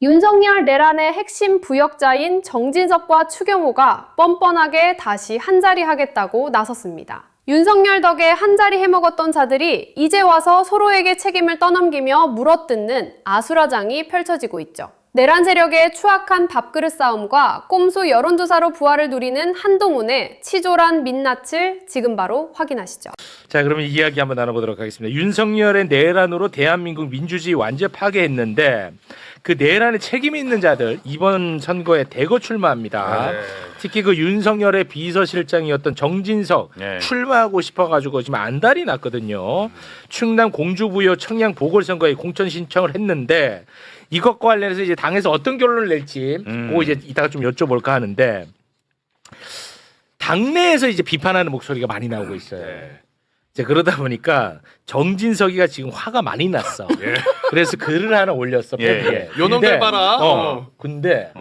윤석열 내란의 핵심 부역자인 정진석과 추경호가 뻔뻔하게 다시 한자리 하겠다고 나섰습니다. 윤석열 덕에 한자리 해먹었던 자들이 이제 와서 서로에게 책임을 떠넘기며 물어뜯는 아수라장이 펼쳐지고 있죠. 내란 세력의 추악한 밥그릇 싸움과 꼼수 여론조사로 부활을 누리는 한동훈의 치졸한 민낯을 지금 바로 확인하시죠. 자, 그러면 이야기 한번 나눠보도록 하겠습니다. 윤석열의 내란으로 대한민국 민주주의 완전 파괴했는데 그 내란에 책임이 있는 자들 이번 선거에 대거 출마합니다. 특히 그 윤석열의 비서실장이었던 정진석 출마하고 싶어가지고 지금 안달이 났거든요. 충남 공주부여 청양 보궐선거에 공천 신청을 했는데 이것과 관련해서 이제 당에서 어떤 결론을 낼지 그거 이제 이따가 좀 여쭤볼까 하는데 당내에서 이제 비판하는 목소리가 많이 나오고 있어요. 이제 그러다 보니까 정진석이가 지금 화가 많이 났어. 그래서 글을 하나 올렸어. 요놈들 봐라. 근데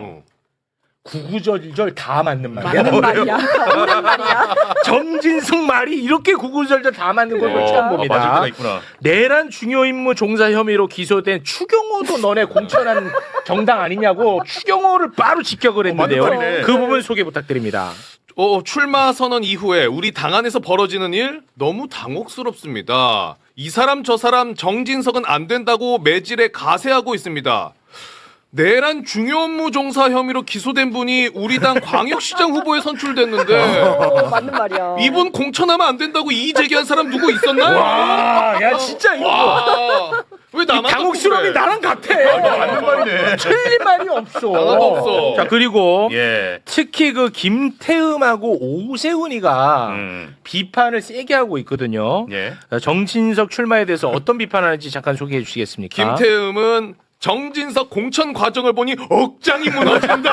구구절절 다 맞는 말이야. 맞는 말이야. 맞는 말이야. 정진석 말이 이렇게 구구절절 다 맞는 걸 처음 봅니다. 맞을 때가 있구나. 내란 중요 임무 종사 혐의로 기소된 추경호도 너네 공천한 정당 아니냐고 추경호를 바로 직격을 했는데요. 맞는 말이네. 그 부분 소개 부탁드립니다. 출마 선언 이후에 우리 당 안에서 벌어지는 일 너무 당혹스럽습니다. 이 사람 저 사람 정진석은 안 된다고 매질에 가세하고 있습니다. 내란 중요 업무 종사 혐의로 기소된 분이 우리 당 광역시장 후보에 선출됐는데 맞는 말이야. 이분 공천하면 안 된다고 이의 제기한 사람 누구 있었나요? 와, 야 진짜 이거 와, 왜 나만 당혹스러움이 그래? 나랑 같아. 맞는 말이네. 틀린 말이 없어. 하나도 없어. 자, 그리고 예. 특히 그 김태흠하고 오세훈이가 비판을 세게 하고 있거든요. 예. 정진석 출마에 대해서 어떤 비판을 하는지 잠깐 소개해 주시겠습니까? 김태흠은 정진석 공천 과정을 보니 억장이 무너진다.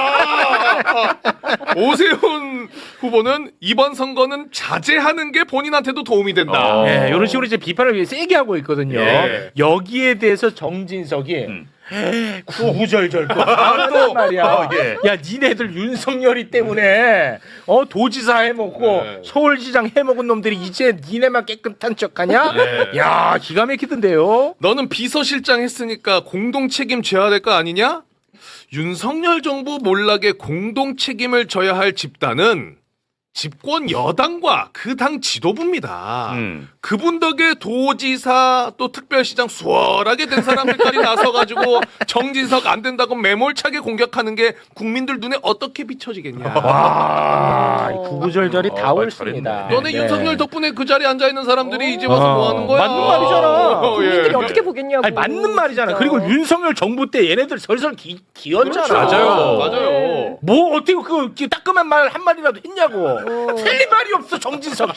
오세훈 후보는 이번 선거는 자제하는 게 본인한테도 도움이 된다. 네, 이런 식으로 이제 비판을 세게 하고 있거든요. 예. 여기에 대해서 정진석이 구구절절 또 말이야. 야, 니네들 윤석열이 때문에 도지사 해먹고 서울시장 해먹은 놈들이 이제 니네만 깨끗한 척하냐? 야, 기가 막히던데요. 너는 비서실장 했으니까 공동 책임 져야 될 거 아니냐? 윤석열 정부 몰락에 공동 책임을 져야 할 집단은 집권 여당과 그 당 지도부입니다. 그분 덕에 도지사 또 특별시장 수월하게 된 사람들까지 나서가지고 정진석 안 된다고 매몰차게 공격하는 게 국민들 눈에 어떻게 비춰지겠냐. 와, 구구절절이 다 말 옳습니다. 너네 네. 윤석열 덕분에 그 자리에 앉아있는 사람들이 이제 와서 뭐 하는 거야? 맞는 말이잖아. 국민들이 어떻게 보겠냐고. 아니, 맞는 말이잖아. 진짜. 그리고 윤석열 정부 때 얘네들 설설 기었잖아. 그렇죠. 맞아요. 뭐 어떻게 그 따끔한 말 한마디라도 했냐고. 틀린 말이 없어 정진석.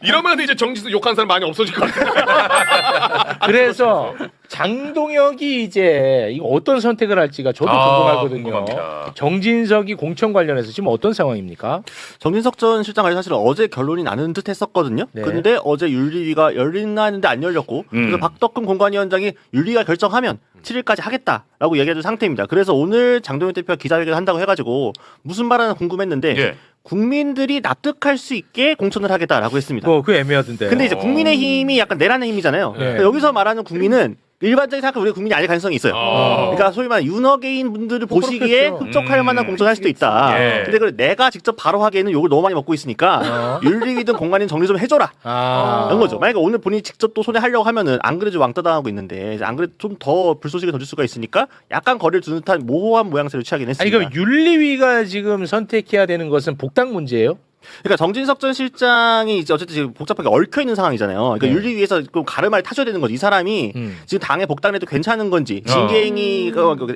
이러면 이제 정진석 욕한 사람 많이 없어질 것 같아요. 그래서 장동혁이 이제 이거 어떤 선택을 할지가 저도 궁금하거든요. 궁금합니다. 정진석이 공천 관련해서 지금 어떤 상황입니까? 정진석 전 실장이 사실 어제 결론이 나는 듯 했었거든요. 네. 근데 어제 윤리위가 열리나 했는데 안 열렸고 그래서 박덕흠 공관위원장이 윤리위가 결정하면 7일까지 하겠다라고 얘기해준 상태입니다. 그래서 오늘 장동혁 대표가 기자회견을 한다고 해가지고 무슨 말 하나 궁금했는데 예. 국민들이 납득할 수 있게 공천을 하겠다라고 했습니다. 그 애매하던데. 근데 이제 국민의힘이 약간 내란의 힘이잖아요. 네. 여기서 말하는 국민은 일반적인 생각 우리 국민이 아닐 가능성이 있어요. 그러니까 소위 말하는 윤어게인 분들을 보시기에 그렇겠죠. 흡족할 만한 공천을 할 수도 있다. 예. 근데 그걸 내가 직접 바로 하기에는 욕을 너무 많이 먹고 있으니까 윤리위든 공관위든 정리 좀 해줘라. 이런 거죠. 만약에 오늘 본인이 직접 또 손에 하려고 하면은 안 그래도 왕따 당하고 있는데 안 그래도 좀 더 불쏘시개 던질 수가 있으니까 약간 거리를 두는 듯한 모호한 모양새를 취하긴 아니 했습니다. 그럼 윤리위가 지금 선택해야 되는 것은 복당 문제예요? 그러니까 정진석 전 실장이 이제 어쨌든 지금 복잡하게 얽혀 있는 상황이잖아요. 그러니까 네. 윤리위에서 좀 가르마를 타줘야 되는 거지. 이 사람이 지금 당에 복당해도 괜찮은 건지, 징계행위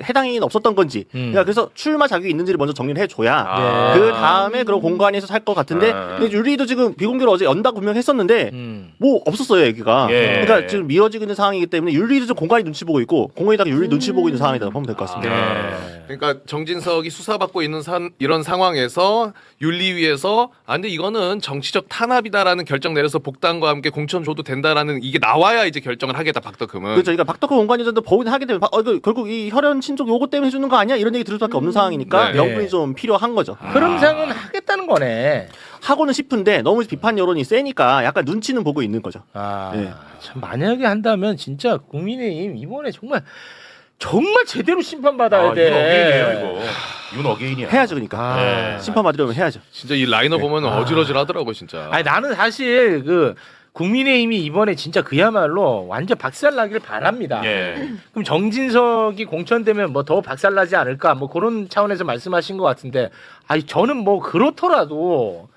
해당 행위는 없었던 건지. 그러니까 그래서 출마 자격이 있는지를 먼저 정리를 해줘야 그 다음에 그런 공간에서 살 것 같은데. 근데 윤리위도 지금 비공개로 어제 연다고 분명히 했었는데 뭐 없었어요 얘기가. 예. 그러니까 지금 미뤄지고 있는 상황이기 때문에 윤리위도 좀 공간이 눈치 보고 있고 공원에다가 윤리 눈치 보고 있는 상황이라고 보면 될 것 같습니다. 그러니까 정진석이 수사받고 있는 이런 상황에서 윤리위에서 근데 이거는 정치적 탄압이다라는 결정 내려서 복당과 함께 공천 줘도 된다라는 이게 나와야 이제 결정을 하겠다 박덕흠은. 그렇죠. 그러니까 박덕흠 원관위원장도 법원 하게 되면 결국 이 혈연 친족 요거 때문에 해주는 거 아니야? 이런 얘기 들을 수밖에 없는 상황이니까 네. 명분이 좀 필요한 거죠. 흐름상은 하겠다는 거네. 하고는 싶은데 너무 비판 여론이 세니까 약간 눈치는 보고 있는 거죠. 네. 참 만약에 한다면 진짜 국민의힘 이번에 정말 정말 제대로 심판받아야 돼. 이건 어게인이에요, 이거. 이건 어게인이야. 해야죠, 그러니까. 네. 심판 받으려면 해야죠. 진짜 이 라인업 보면 어질어질하더라고 진짜. 아니 나는 사실 그 국민의힘이 이번에 진짜 그야말로 완전 박살나길 바랍니다. 예. 그럼 정진석이 공천되면 뭐 더 박살나지 않을까 뭐 그런 차원에서 말씀하신 것 같은데, 아니 저는 뭐 그렇더라도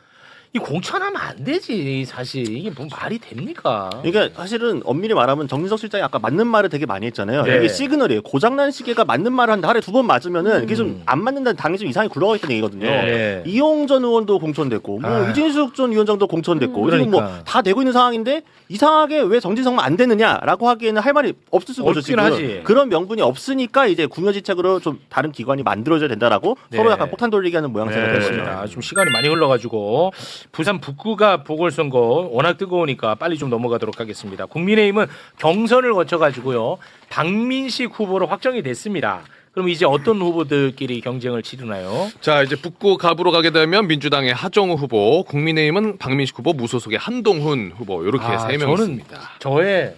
이 공천하면 안 되지. 사실 이게 뭐 말이 됩니까? 그러니까 사실은 엄밀히 말하면 정진석 실장이 아까 맞는 말을 되게 많이 했잖아요. 네. 이게 시그널이에요. 고장난 시계가 맞는 말을 하는데 하루에 2번 맞으면은 이게 좀 안 맞는다는 당이 좀 이상하게 굴러가 있다는 얘기거든요. 네. 이용 전 의원도 공천됐고, 뭐 아. 이진숙 전 위원장도 공천됐고, 지금 그러니까. 뭐 다 되고 있는 상황인데 이상하게 왜 정진석만 안 되느냐라고 하기에는 할 말이 없을 거죠. 없긴 지금 하지. 그런 명분이 없으니까 이제 궁여지책으로 좀 다른 기관이 만들어져야 된다라고 네. 서로 약간 폭탄 돌리기 하는 모양새가 네. 됐습니다. 그렇습니다. 좀 시간이 많이 흘러가지고 부산 북구가 보궐선거 워낙 뜨거우니까 빨리 좀 넘어가도록 하겠습니다. 국민의힘은 경선을 거쳐가지고요 박민식 후보로 확정이 됐습니다. 그럼 이제 어떤 후보들끼리 경쟁을 치르나요? 자 이제 북구 갑으로 가게 되면 민주당의 하정우 후보, 국민의힘은 박민식 후보, 무소속의 한동훈 후보 이렇게 세 명 저는 있습니다. 저의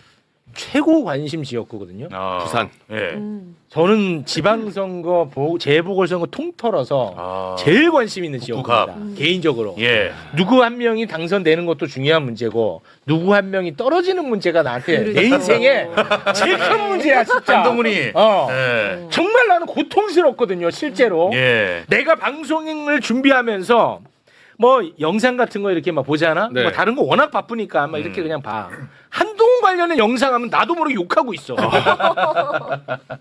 최고 관심 지역구거든요. 부산. 예. 저는 지방선거 재보궐선거 통틀어서 제일 관심 있는 지역구입니다. 개인적으로. 예. 누구 한 명이 당선되는 것도 중요한 문제고 누구 한 명이 떨어지는 문제가 나한테 내 인생에 제일 큰 문제야 진짜. 한동훈이. 예. 정말 나는 고통스럽거든요 실제로. 예. 내가 방송을 준비하면서 뭐 영상 같은 거 이렇게 막 보잖아. 네. 뭐 다른 거 워낙 바쁘니까 막 이렇게 그냥 봐. 한동훈 관련된 영상 하면 나도 모르게 욕하고 있어.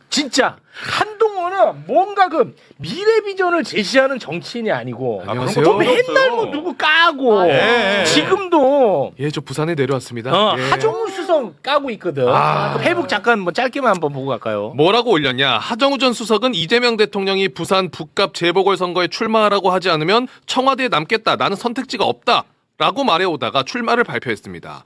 진짜 한동훈은 뭔가 그 미래 비전을 제시하는 정치인이 아니고 안녕하세요. 뭐 맨날 뭐 누구 까고 예. 지금도 예, 저 부산에 내려왔습니다. 예. 하정우 수석 까고 있거든. 그 페이북 잠깐 뭐 짧게만 한번 보고 갈까요? 뭐라고 올렸냐? 하정우 전 수석은 이재명 대통령이 부산 북갑 재보궐선거에 출마하라고 하지 않으면 청와대에 남겠다. 나는 선택지가 없다. 라고 말해오다가 출마를 발표했습니다.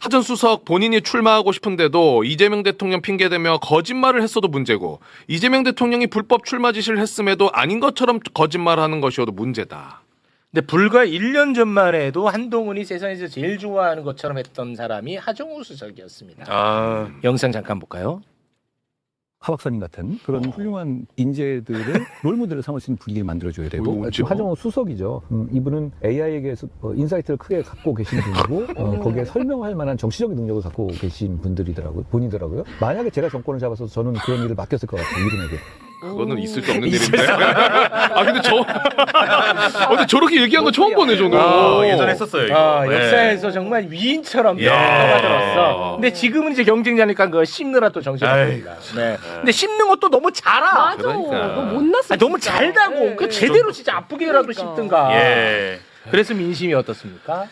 하 전 수석 본인이 출마하고 싶은데도 이재명 대통령 핑계대며 거짓말을 했어도 문제고 이재명 대통령이 불법 출마 지시를 했음에도 아닌 것처럼 거짓말하는 것이어도 문제다. 근데 불과 1년 전만 해도 한동훈이 세상에서 제일 좋아하는 것처럼 했던 사람이 하정우 수석이었습니다. 아. 영상 잠깐 볼까요? 하 박사님 같은 그런 훌륭한 인재들을 롤모델을 삼을 수 있는 분위기를 만들어줘야 되고 지금 하정우 수석이죠. 이분은 AI에게 인사이트를 크게 갖고 계신 분이고 거기에 설명할 만한 정치적인 능력을 갖고 계신 분이더라고요. 만약에 제가 정권을 잡아서 저는 그런 일을 맡겼을 것 같아요. 이분에게. 그거는 있을 수 없는 일인데. 아 근데 근데 저렇게 얘기한 거 처음 보네 저는. 예전에 했었어요, 이거. 네. 역사에서 정말 위인처럼 예. 떠받들었어. 근데 지금은 이제 경쟁자니까 그거 씹느라 또 정신없습니다. 네. 근데 씹는 것도 너무 잘아. 맞아. 그러니까. 너 못났어. 너무 진짜. 잘다고. 네, 그 네. 제대로 진짜 아프게라도 그러니까. 씹든가. 예. 그래서 민심이 어떻습니까?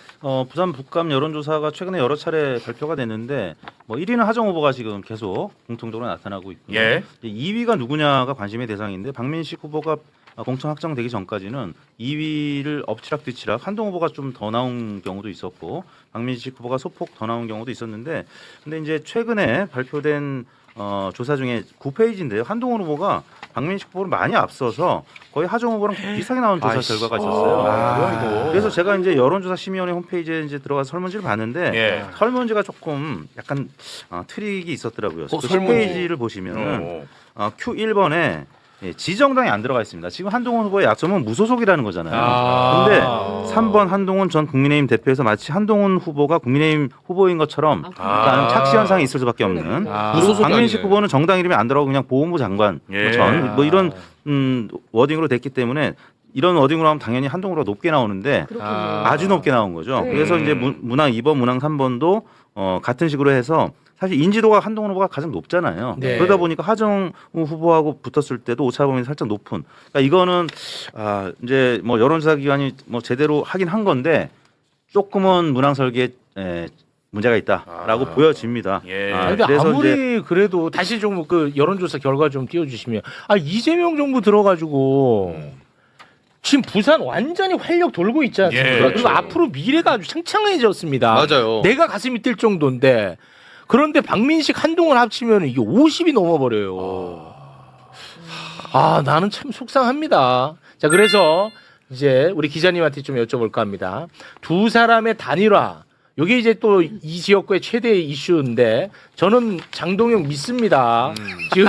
부산 북감 여론조사가 최근에 여러 차례 발표가 됐는데 뭐 1위는 하정 후보가 지금 계속 공통적으로 나타나고 있고요. 예. 2위가 누구냐가 관심의 대상인데 박민식 후보가 공천 확정되기 전까지는 2위를 엎치락뒤치락 한동훈 후보가 좀 더 나온 경우도 있었고 박민식 후보가 소폭 더 나온 경우도 있었는데 근데 이제 최근에 발표된 조사 중에 9페이지인데요. 한동훈 후보가 박민식 후보를 많이 앞서서 거의 하정 후보랑 비슷하게 나온 조사 결과가 있었어요. 그래서 제가 이제 여론조사 심의원회 홈페이지에 이제 들어가서 설문지를 봤는데 예. 설문지가 조금 약간 트릭이 있었더라고요. 그 설문지. 페이지를 보시면은 Q1번에 지정당이 안 들어가 있습니다. 지금 한동훈 후보의 약점은 무소속이라는 거잖아요. 근데 3번 한동훈 전 국민의힘 대표에서 마치 한동훈 후보가 국민의힘 후보인 것처럼 약간 착시 현상이 있을 수밖에 없는. 무소속이 박민식 아니네. 후보는 정당 이름이 안 들어가고 그냥 보훈부 장관 예. 전 뭐 이런 워딩으로 됐기 때문에 이런 워딩으로 하면 당연히 한동훈으로 높게 나오는데 아주 높게 나온 거죠. 그래서 이제 문항 2번, 문항 3번도 같은 식으로 해서 사실 인지도가 한동훈 후보가 가장 높잖아요. 네. 그러다 보니까 하정우 후보하고 붙었을 때도 오차 범위 살짝 높은. 그러니까 이거는 이제 뭐 여론조사 기관이 뭐 제대로 하긴 한 건데 조금은 문항 설계에 문제가 있다라고 보여집니다. 예. 근데 그래서 아무리 그래도 다시 좀 그 여론조사 결과 좀 띄워주시면 이재명 정부 들어가지고 지금 부산 완전히 활력 돌고 있지 않습니까? 예, 그리고 그렇죠. 앞으로 미래가 아주 창창해졌습니다. 맞아요. 내가 가슴이 뛸 정도인데 그런데 박민식 한동훈 합치면 이게 50이 넘어버려요. 나는 참 속상합니다. 자, 그래서 이제 우리 기자님한테 좀 여쭤볼까 합니다. 두 사람의 단일화 이게 이제 또 이 지역구의 최대 이슈인데 저는 장동영 믿습니다. 지금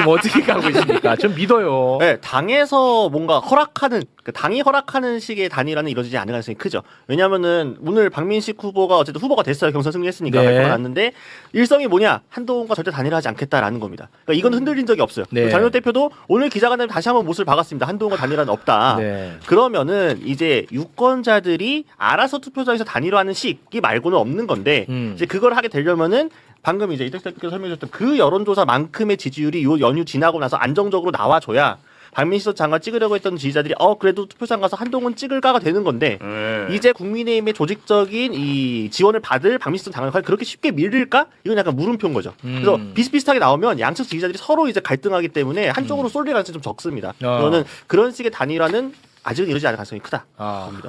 어떻게 가고 있습니까? 전 믿어요. 네, 당에서 뭔가 허락하는 당이 허락하는 식의 단일화는 이루어지지 않을 가능성이 크죠. 왜냐하면은 오늘 박민식 후보가 어쨌든 후보가 됐어요. 경선 승리했으니까 네. 발표가 났는데 일성이 뭐냐? 한동훈과 절대 단일화하지 않겠다라는 겁니다. 그러니까 이건 흔들린 적이 없어요. 네. 장현 대표도 오늘 기자간담회 다시 한번 못을 박았습니다. 한동훈과 단일화는 없다. 네. 그러면은 이제 유권자들이 알아서 투표장에서 단일화하는 식이 말고는 없는 건데 이제 그걸 하게 되려면은 방금 이제 이택 대표께서 설명해 주셨던 그 여론조사만큼의 지지율이 요 연휴 지나고 나서 안정적으로 나와줘야 박민식 장관 찍으려고 했던 지지자들이 그래도 투표장 가서 한동훈 찍을까가 되는 건데 이제 국민의힘의 조직적인 이 지원을 받을 박민식 장관을 그렇게 쉽게 밀릴까? 이건 약간 물음표인 거죠. 그래서 비슷비슷하게 나오면 양측 지지자들이 서로 이제 갈등하기 때문에 한쪽으로 쏠릴 가능성이 좀 적습니다. 저는 그런 식의 단일화는 아직은 이루어지지 않을 가능성이 크다.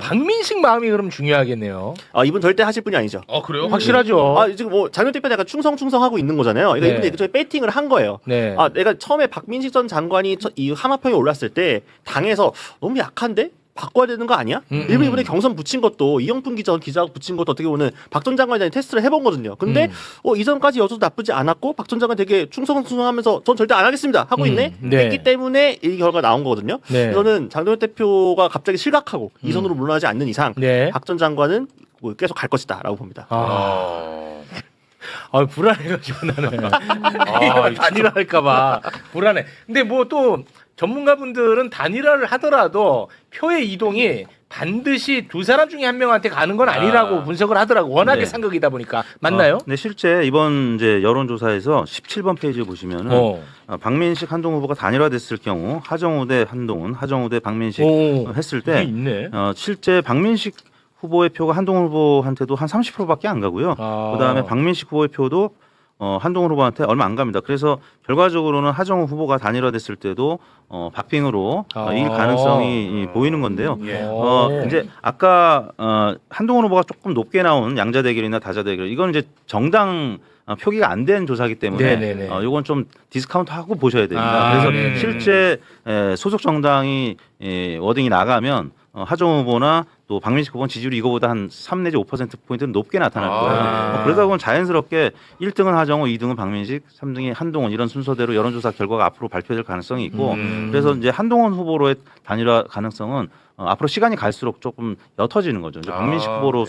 박민식 마음이 그럼 중요하겠네요. 이분 절대 하실 분이 아니죠. 그래요? 확실하죠. 지금 뭐 장현 대표가 약간 충성하고 있는 거잖아요. 그러니까 네. 이분이 저희 배팅을 한 거예요. 네. 내가 처음에 박민식 전 장관이 이 하마평에 올랐을 때 당에서 너무 약한데? 바꿔야 되는 거 아니야? 일부 이번에 경선 붙인 것도 이영풍 기자가 붙인 것도 어떻게 보면 박 전 장관이 테스트를 해본 거거든요. 근데 이전까지 여서도 나쁘지 않았고 박 전 장관 되게 충성하면서 전 절대 안 하겠습니다 하고 있네. 네. 했기 때문에 이 결과가 나온 거거든요. 네. 저는 장동현 대표가 갑자기 실각하고 이 선으로 물러나지 않는 이상 네. 박 전 장관은 계속 갈 것이다라고 봅니다. 불안해가지고 나는 단일화할까봐 불안해. 근데 뭐 또 전문가분들은 단일화를 하더라도 표의 이동이 반드시 두 사람 중에 한 명한테 가는 건 아니라고 분석을 하더라고. 워낙에 네. 상극이다 보니까 맞나요? 네, 실제 이번 이제 여론조사에서 17번 페이지에 보시면은 박민식 한동훈 후보가 단일화됐을 경우 하정우 대 한동훈, 하정우 대 박민식 했을 때 이게 있네. 실제 박민식 후보의 표가 한동훈 후보한테도 한 30%밖에 안 가고요. 그다음에 박민식 후보의 표도 한동훈 후보한테 얼마 안 갑니다. 그래서 결과적으로는 하정우 후보가 단일화됐을 때도 박빙으로 이길 가능성이 보이는 건데요. 이제 아까 한동훈 후보가 조금 높게 나온 양자 대결이나 다자 대결 이건 이제 정당 표기가 안 된 조사이기 때문에 이건 좀 디스카운트하고 보셔야 됩니다. 그래서 네네. 실제 소속 정당이 워딩이 나가면 하정우 후보나 또 박민식 후보는 지지율이 이거보다 한 3 내지 5%포인트는 높게 나타날 거예요. 그러다 보면 자연스럽게 1등은 하정우, 2등은 박민식, 3등이 한동훈 이런 순서대로 여론조사 결과가 앞으로 발표될 가능성이 있고 그래서 이제 한동훈 후보로의 단일화 가능성은 앞으로 시간이 갈수록 조금 옅어지는 거죠. 이제 박민식 후보로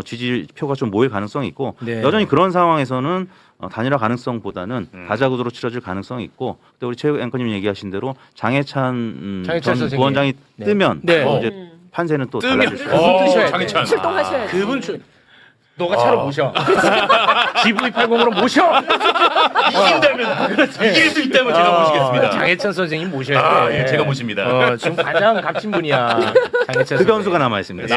지지표가 좀 모일 가능성이 있고 여전히 그런 상황에서는 단일화 가능성보다는 다자구도로 치러질 가능성이 있고 또 우리 최 앵커님 얘기하신 대로 장해찬 전 부원장이 뜨면 이제 판세는 또 달라질 수 있어요. 장해찬. 출동하셔야 돼요. 그분 너가 차로 모셔. GV80으로 모셔. 이길 수 있다면 제가 모시겠습니다. 장해찬 선생님 모셔야 돼. 예, 제가 모십니다. 지금 가장 값진 분이야. 장해찬 그 변수가 남아 있습니다.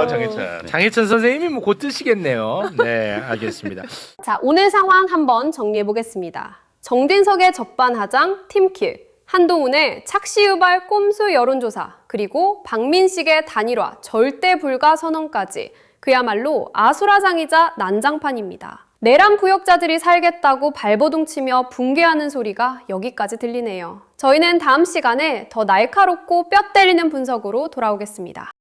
장해찬. 장해찬 선생님이 뭐 곧 뜨시겠네요. 네, 알겠습니다. 자, 오늘 상황 한번 정리해 보겠습니다. 정진석의 적반하장 팀킬, 한동훈의 착시유발 꼼수 여론조사, 그리고 박민식의 단일화 절대 불가 선언까지 그야말로 아수라장이자 난장판입니다. 내란 구역자들이 살겠다고 발버둥치며 붕괴하는 소리가 여기까지 들리네요. 저희는 다음 시간에 더 날카롭고 뼈 때리는 분석으로 돌아오겠습니다.